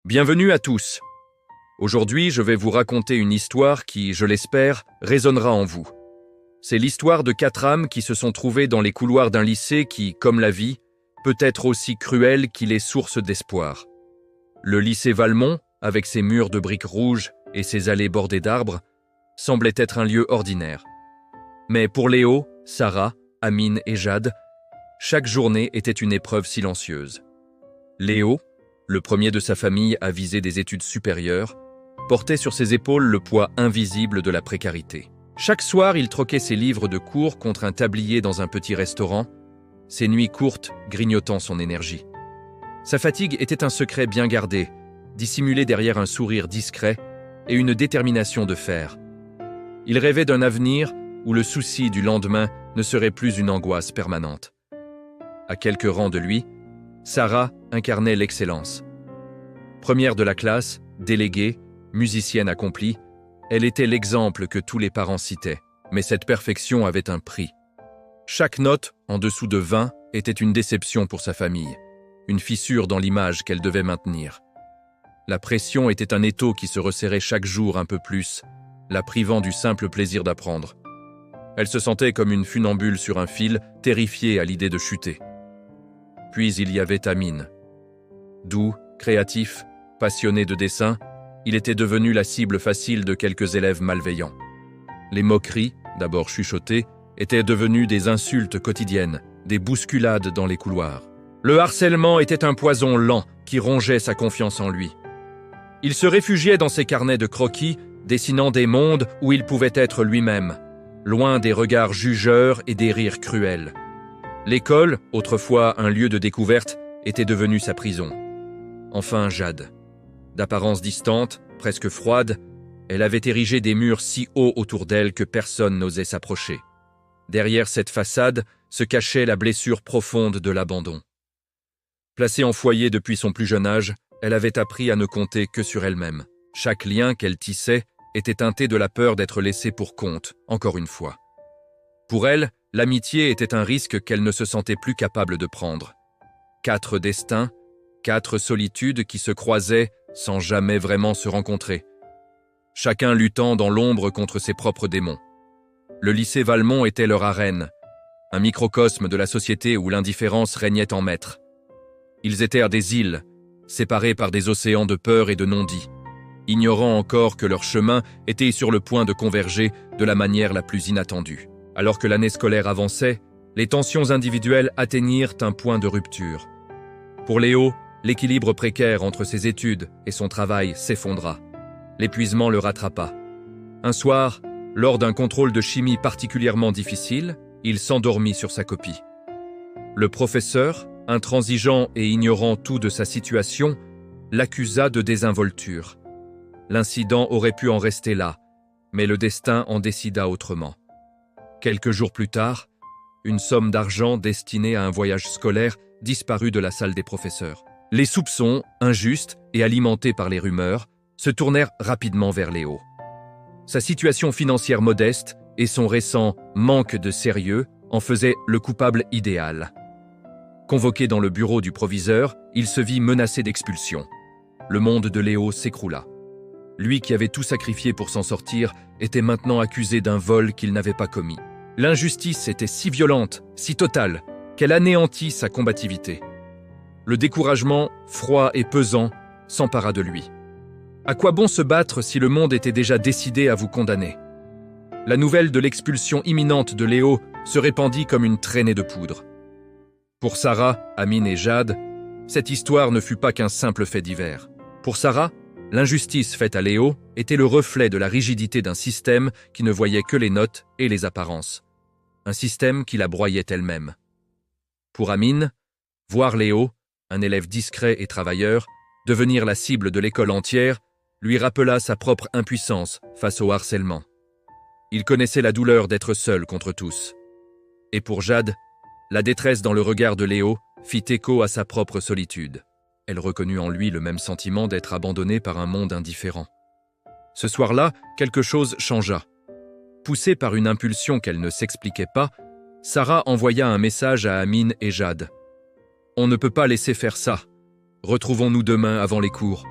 Bienvenue à tous. Aujourd'hui, je vais vous raconter une histoire qui, je l'espère, résonnera en vous. C'est l'histoire de 4 âmes qui se sont trouvées dans les couloirs d'un lycée qui, comme la vie, peut être aussi cruel qu'il est source d'espoir. Le lycée Valmont, avec ses murs de briques rouges et ses allées bordées d'arbres, semblait être un lieu ordinaire. Mais pour Léo, Sarah, Amine et Jade, chaque journée était une épreuve silencieuse. Léo, le premier de sa famille à viser des études supérieures, portait sur ses épaules le poids invisible de la précarité. Chaque soir, il troquait ses livres de cours contre un tablier dans un petit restaurant, ses nuits courtes grignotant son énergie. Sa fatigue était un secret bien gardé, dissimulé derrière un sourire discret et une détermination de fer. Il rêvait d'un avenir où le souci du lendemain ne serait plus une angoisse permanente. À quelques rangs de lui, Sarah incarnait l'excellence. Première de la classe, déléguée, musicienne accomplie, elle était l'exemple que tous les parents citaient. Mais cette perfection avait un prix. Chaque note, en dessous de 20, était une déception pour sa famille, une fissure dans l'image qu'elle devait maintenir. La pression était un étau qui se resserrait chaque jour un peu plus, la privant du simple plaisir d'apprendre. Elle se sentait comme une funambule sur un fil, terrifiée à l'idée de chuter. Puis il y avait Amine. Doux, créatif, passionné de dessin, il était devenu la cible facile de quelques élèves malveillants. Les moqueries, d'abord chuchotées, étaient devenues des insultes quotidiennes, des bousculades dans les couloirs. Le harcèlement était un poison lent qui rongeait sa confiance en lui. Il se réfugiait dans ses carnets de croquis, dessinant des mondes où il pouvait être lui-même, loin des regards jugeurs et des rires cruels. L'école, autrefois un lieu de découverte, était devenue sa prison. Enfin Jade. D'apparence distante, presque froide, elle avait érigé des murs si hauts autour d'elle que personne n'osait s'approcher. Derrière cette façade se cachait la blessure profonde de l'abandon. Placée en foyer depuis son plus jeune âge, elle avait appris à ne compter que sur elle-même. Chaque lien qu'elle tissait était teinté de la peur d'être laissée pour compte, encore une fois. Pour elle, l'amitié était un risque qu'elle ne se sentait plus capable de prendre. 4 destins, 4 solitudes qui se croisaient sans jamais vraiment se rencontrer. Chacun luttant dans l'ombre contre ses propres démons. Le lycée Valmont était leur arène, un microcosme de la société où l'indifférence régnait en maître. Ils étaient des îles, séparés par des océans de peur et de non-dits, ignorant encore que leur chemin était sur le point de converger de la manière la plus inattendue. Alors que l'année scolaire avançait, les tensions individuelles atteignirent un point de rupture. Pour Léo, l'équilibre précaire entre ses études et son travail s'effondra. L'épuisement le rattrapa. Un soir, lors d'un contrôle de chimie particulièrement difficile, il s'endormit sur sa copie. Le professeur, intransigeant et ignorant tout de sa situation, l'accusa de désinvolture. L'incident aurait pu en rester là, mais le destin en décida autrement. Quelques jours plus tard, une somme d'argent destinée à un voyage scolaire disparut de la salle des professeurs. Les soupçons, injustes et alimentés par les rumeurs, se tournèrent rapidement vers Léo. Sa situation financière modeste et son récent manque de sérieux en faisaient le coupable idéal. Convoqué dans le bureau du proviseur, il se vit menacé d'expulsion. Le monde de Léo s'écroula. Lui qui avait tout sacrifié pour s'en sortir était maintenant accusé d'un vol qu'il n'avait pas commis. L'injustice était si violente, si totale, qu'elle anéantit sa combativité. Le découragement, froid et pesant, s'empara de lui. À quoi bon se battre si le monde était déjà décidé à vous condamner? La nouvelle de l'expulsion imminente de Léo se répandit comme une traînée de poudre. Pour Sarah, Amine et Jade, cette histoire ne fut pas qu'un simple fait divers. Pour Sarah, l'injustice faite à Léo était le reflet de la rigidité d'un système qui ne voyait que les notes et les apparences. Un système qui la broyait elle-même. Pour Amine, voir Léo, un élève discret et travailleur, devenir la cible de l'école entière, lui rappela sa propre impuissance face au harcèlement. Il connaissait la douleur d'être seul contre tous. Et pour Jade, la détresse dans le regard de Léo fit écho à sa propre solitude. Elle reconnut en lui le même sentiment d'être abandonnée par un monde indifférent. Ce soir-là, quelque chose changea. Poussée par une impulsion qu'elle ne s'expliquait pas, Sarah envoya un message à Amine et Jade. « On ne peut pas laisser faire ça. Retrouvons-nous demain avant les cours.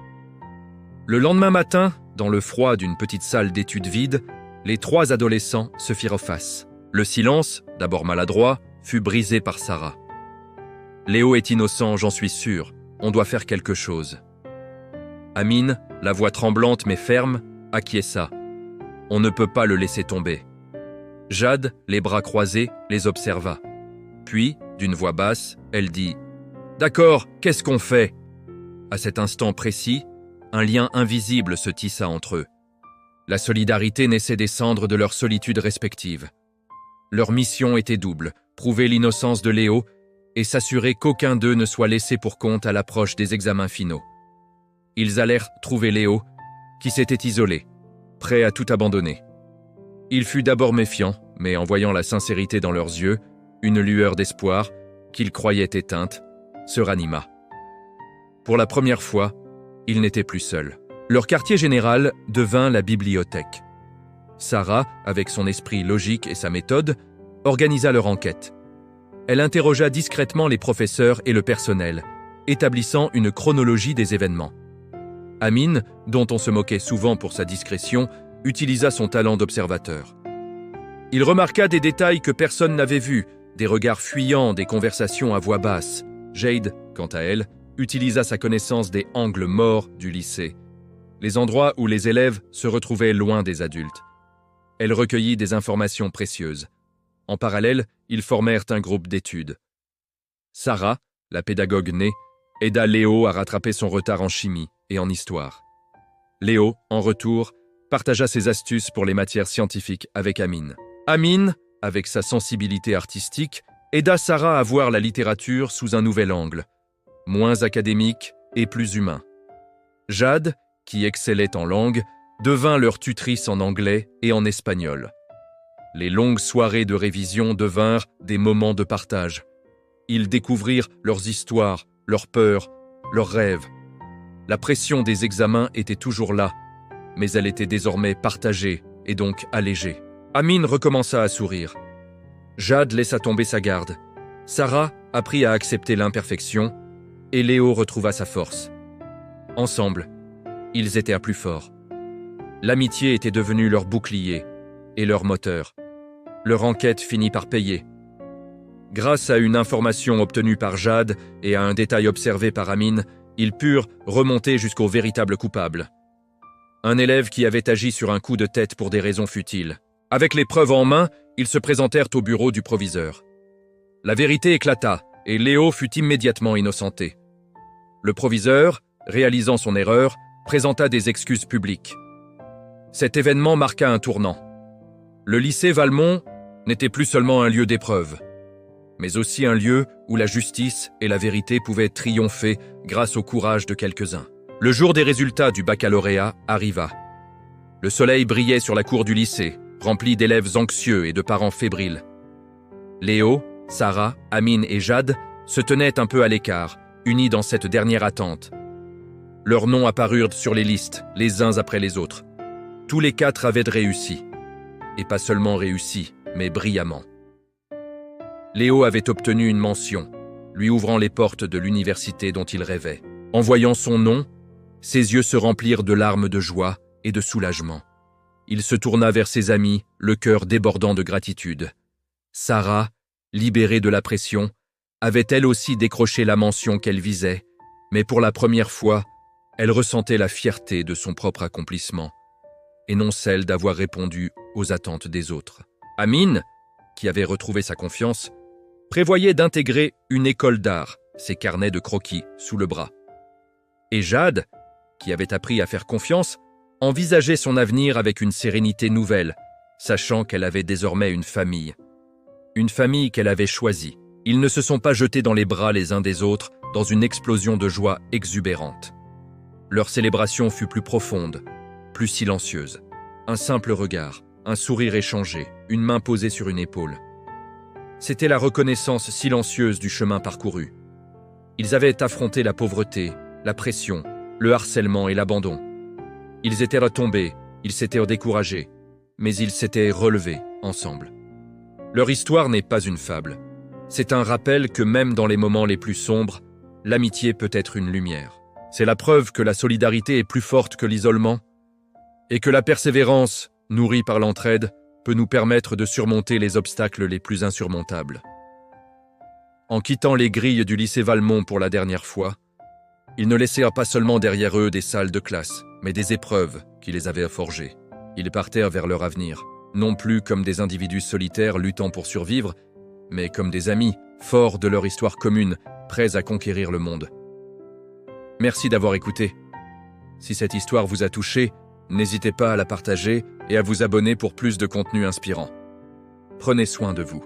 Le lendemain matin, dans le froid d'une petite salle d'études vide, les 3 adolescents se firent face. Le silence, d'abord maladroit, fut brisé par Sarah. « Léo est innocent, j'en suis sûr. On doit faire quelque chose. » Amine, la voix tremblante mais ferme, acquiesça. On ne peut pas le laisser tomber. Jade, les bras croisés, les observa. Puis, d'une voix basse, elle dit « D'accord, qu'est-ce qu'on fait ?» À cet instant précis, un lien invisible se tissa entre eux. La solidarité naissait des cendres de leur solitude respective. Leur mission était double, prouver l'innocence de Léo et s'assurer qu'aucun d'eux ne soit laissé pour compte à l'approche des examens finaux. Ils allèrent trouver Léo, qui s'était isolé, prêt à tout abandonner. Il fut d'abord méfiant, mais en voyant la sincérité dans leurs yeux, une lueur d'espoir, qu'il croyait éteinte, se ranima. Pour la première fois, ils n'étaient plus seuls. Leur quartier général devint la bibliothèque. Sarah, avec son esprit logique et sa méthode, organisa leur enquête. Elle interrogea discrètement les professeurs et le personnel, établissant une chronologie des événements. Amine, dont on se moquait souvent pour sa discrétion, utilisa son talent d'observateur. Il remarqua des détails que personne n'avait vus, des regards fuyants, des conversations à voix basse. Jade, quant à elle, utilisa sa connaissance des angles morts du lycée, les endroits où les élèves se retrouvaient loin des adultes. Elle recueillit des informations précieuses. En parallèle, ils formèrent un groupe d'études. Sarah, la pédagogue née, aida Léo à rattraper son retard en chimie et en histoire. Léo, en retour, partagea ses astuces pour les matières scientifiques avec Amine. Amine, avec sa sensibilité artistique, aida Sarah à voir la littérature sous un nouvel angle, moins académique et plus humain. Jade, qui excellait en langue, devint leur tutrice en anglais et en espagnol. Les longues soirées de révision devinrent des moments de partage. Ils découvrirent leurs histoires, leurs peurs, leurs rêves. La pression des examens était toujours là, mais elle était désormais partagée et donc allégée. Amine recommença à sourire. Jade laissa tomber sa garde. Sarah apprit à accepter l'imperfection et Léo retrouva sa force. Ensemble, ils étaient à plus fort. L'amitié était devenue leur bouclier et leur moteur. Leur enquête finit par payer. Grâce à une information obtenue par Jade et à un détail observé par Amine, ils purent remonter jusqu'au véritable coupable. Un élève qui avait agi sur un coup de tête pour des raisons futiles. Avec les preuves en main, ils se présentèrent au bureau du proviseur. La vérité éclata et Léo fut immédiatement innocenté. Le proviseur, réalisant son erreur, présenta des excuses publiques. Cet événement marqua un tournant. Le lycée Valmont n'était plus seulement un lieu d'épreuve, mais aussi un lieu où la justice et la vérité pouvaient triompher grâce au courage de quelques-uns. Le jour des résultats du baccalauréat arriva. Le soleil brillait sur la cour du lycée, rempli d'élèves anxieux et de parents fébriles. Léo, Sarah, Amine et Jade se tenaient un peu à l'écart, unis dans cette dernière attente. Leurs noms apparurent sur les listes, les uns après les autres. Tous les 4 avaient réussi. Et pas seulement réussi, mais brillamment. Léo avait obtenu une mention, lui ouvrant les portes de l'université dont il rêvait. En voyant son nom, ses yeux se remplirent de larmes de joie et de soulagement. Il se tourna vers ses amis, le cœur débordant de gratitude. Sarah, libérée de la pression, avait elle aussi décroché la mention qu'elle visait, mais pour la première fois, elle ressentait la fierté de son propre accomplissement, et non celle d'avoir répondu aux attentes des autres. Amine, qui avait retrouvé sa confiance, prévoyait d'intégrer une école d'art, ses carnets de croquis sous le bras. Et Jade, qui avait appris à faire confiance, envisageait son avenir avec une sérénité nouvelle, sachant qu'elle avait désormais une famille qu'elle avait choisie. Ils ne se sont pas jetés dans les bras les uns des autres dans une explosion de joie exubérante. Leur célébration fut plus profonde, plus silencieuse. Un simple regard, un sourire échangé, une main posée sur une épaule. C'était la reconnaissance silencieuse du chemin parcouru. Ils avaient affronté la pauvreté, la pression, le harcèlement et l'abandon. Ils étaient retombés, ils s'étaient découragés, mais ils s'étaient relevés ensemble. Leur histoire n'est pas une fable. C'est un rappel que même dans les moments les plus sombres, l'amitié peut être une lumière. C'est la preuve que la solidarité est plus forte que l'isolement et que la persévérance, nourrie par l'entraide, peut nous permettre de surmonter les obstacles les plus insurmontables. En quittant les grilles du lycée Valmont pour la dernière fois, ils ne laissèrent pas seulement derrière eux des salles de classe, mais des épreuves qui les avaient forgés. Ils partèrent vers leur avenir, non plus comme des individus solitaires luttant pour survivre, mais comme des amis, forts de leur histoire commune, prêts à conquérir le monde. Merci d'avoir écouté. Si cette histoire vous a touché, n'hésitez pas à la partager et à vous abonner pour plus de contenu inspirant. Prenez soin de vous.